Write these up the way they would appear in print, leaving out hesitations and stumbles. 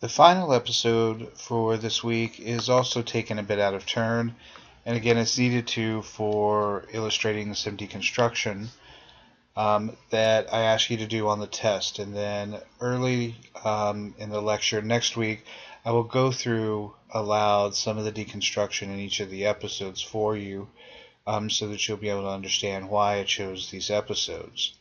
The final episode for this week is also taken a bit out of turn, and again, it's needed to for illustrating some deconstruction that I ask you to do on the test. And then early in the lecture next week, I will go through aloud some of the deconstruction in each of the episodes for you, so that you'll be able to understand why I chose these episodes.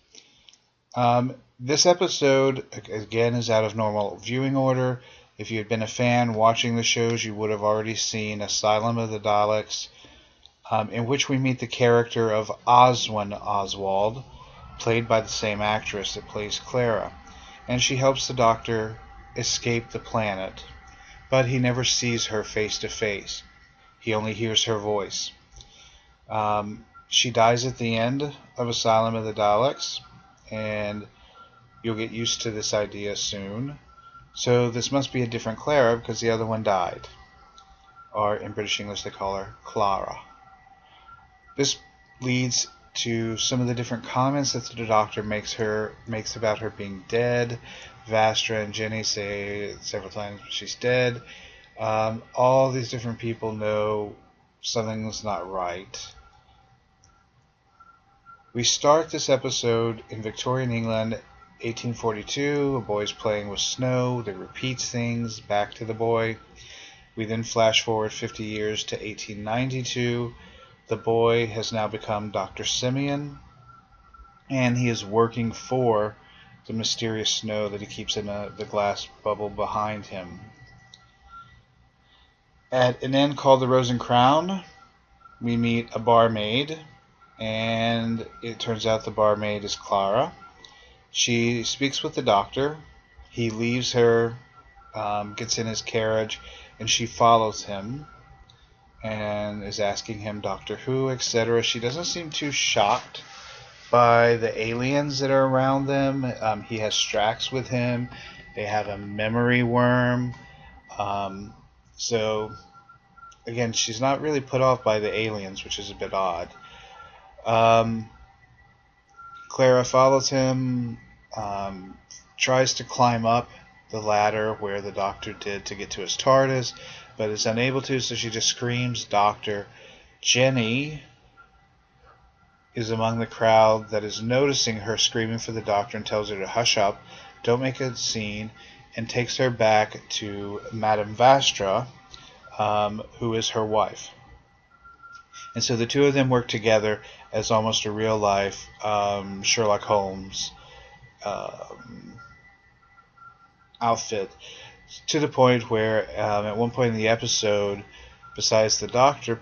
This episode, again, is out of normal viewing order. If you had been a fan watching the shows, you would have already seen Asylum of the Daleks, in which we meet the character of Oswin Oswald, played by the same actress that plays Clara, and she helps the Doctor escape the planet, but he never sees her face to face. He only hears her voice. She dies at the end of Asylum of the Daleks, and you'll get used to this idea soon. So this must be a different Clara because the other one died. Or in British English they call her Clara. This leads to some of the different comments that the Doctor makes about her being dead. Vastra and Jenny say several times she's dead. All these different people know something's not right. We start this episode in Victorian England, 1842. A boy's playing with snow that repeats things back to the boy. We then flash forward 50 years to 1892. The boy has now become Dr. Simeon, and he is working for the mysterious snow that he keeps in the glass bubble behind him. At an inn called the Rose and Crown, we meet a barmaid, and it turns out the barmaid is Clara. She speaks with the Doctor. He leaves her, gets in his carriage, and she follows him and is asking him Doctor Who, etc. She doesn't seem too shocked by the aliens that are around them. He has Strax with him. They have a memory worm. So, again, she's not really put off by the aliens, which is a bit odd. Clara follows him, tries to climb up the ladder where the Doctor did to get to his TARDIS, but is unable to, so she just screams, "Doctor!" Jenny is among the crowd that is noticing her screaming for the Doctor and tells her to hush up, don't make a scene, and takes her back to Madame Vastra, who is her wife. And so the two of them work together as almost a real-life Sherlock Holmes outfit, to the point where at one point in the episode, besides the Doctor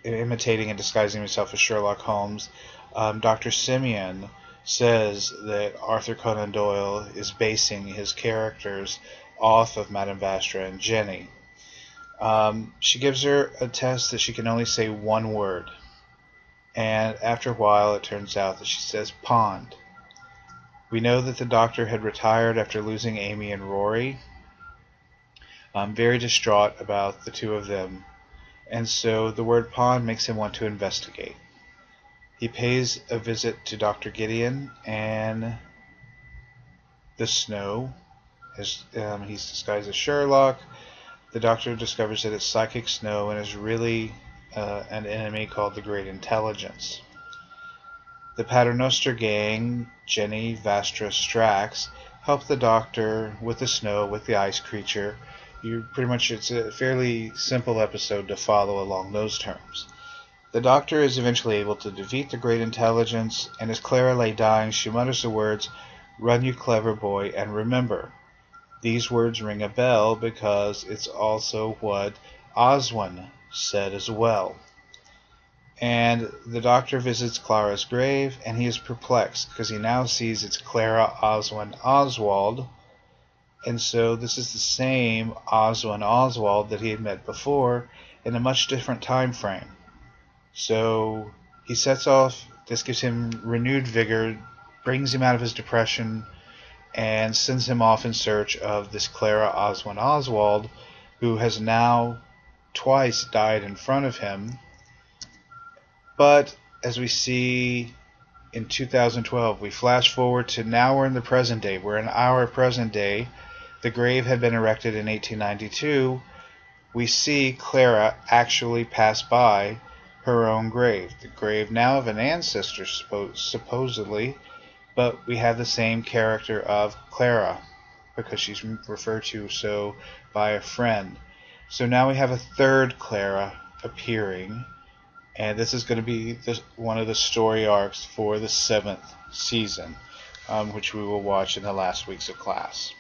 imitating and disguising himself as Sherlock Holmes, Dr. Simeon says that Arthur Conan Doyle is basing his characters off of Madame Vastra and Jenny. She gives her a test that she can only say one word, and after a while it turns out that she says pond. We know that the Doctor had retired after losing Amy and Rory. Very distraught about the two of them, and so the word pond makes him want to investigate. He pays a visit to Dr. Gideon and the snow, as he's disguised as Sherlock. The Doctor discovers that it's psychic snow and is really an enemy called the Great Intelligence. The Paternoster gang, Jenny, Vastra, Strax, help the Doctor with the snow, with the ice creature. It's a fairly simple episode to follow along those terms. The Doctor is eventually able to defeat the Great Intelligence, and as Clara lay dying, she mutters the words, "Run, you clever boy, and remember." These words ring a bell because it's also what Oswin said as well. And the Doctor visits Clara's grave, and he is perplexed because he now sees it's Clara Oswin Oswald. And so this is the same Oswin Oswald that he had met before in a much different time frame. So he sets off. This gives him renewed vigor, brings him out of his depression, and sends him off in search of this Clara Oswin Oswald, who has now twice died in front of him. But as we see in 2012, we flash forward to now we're in the present day. We're in our present day. the grave had been erected in 1892, we see Clara actually pass by her own grave. The grave now of an ancestor, supposedly, but we have the same character of Clara, because she's referred to so by a friend. So now we have a third Clara appearing, and this is going to be one of the story arcs for the 7th season, which we will watch in the last weeks of class.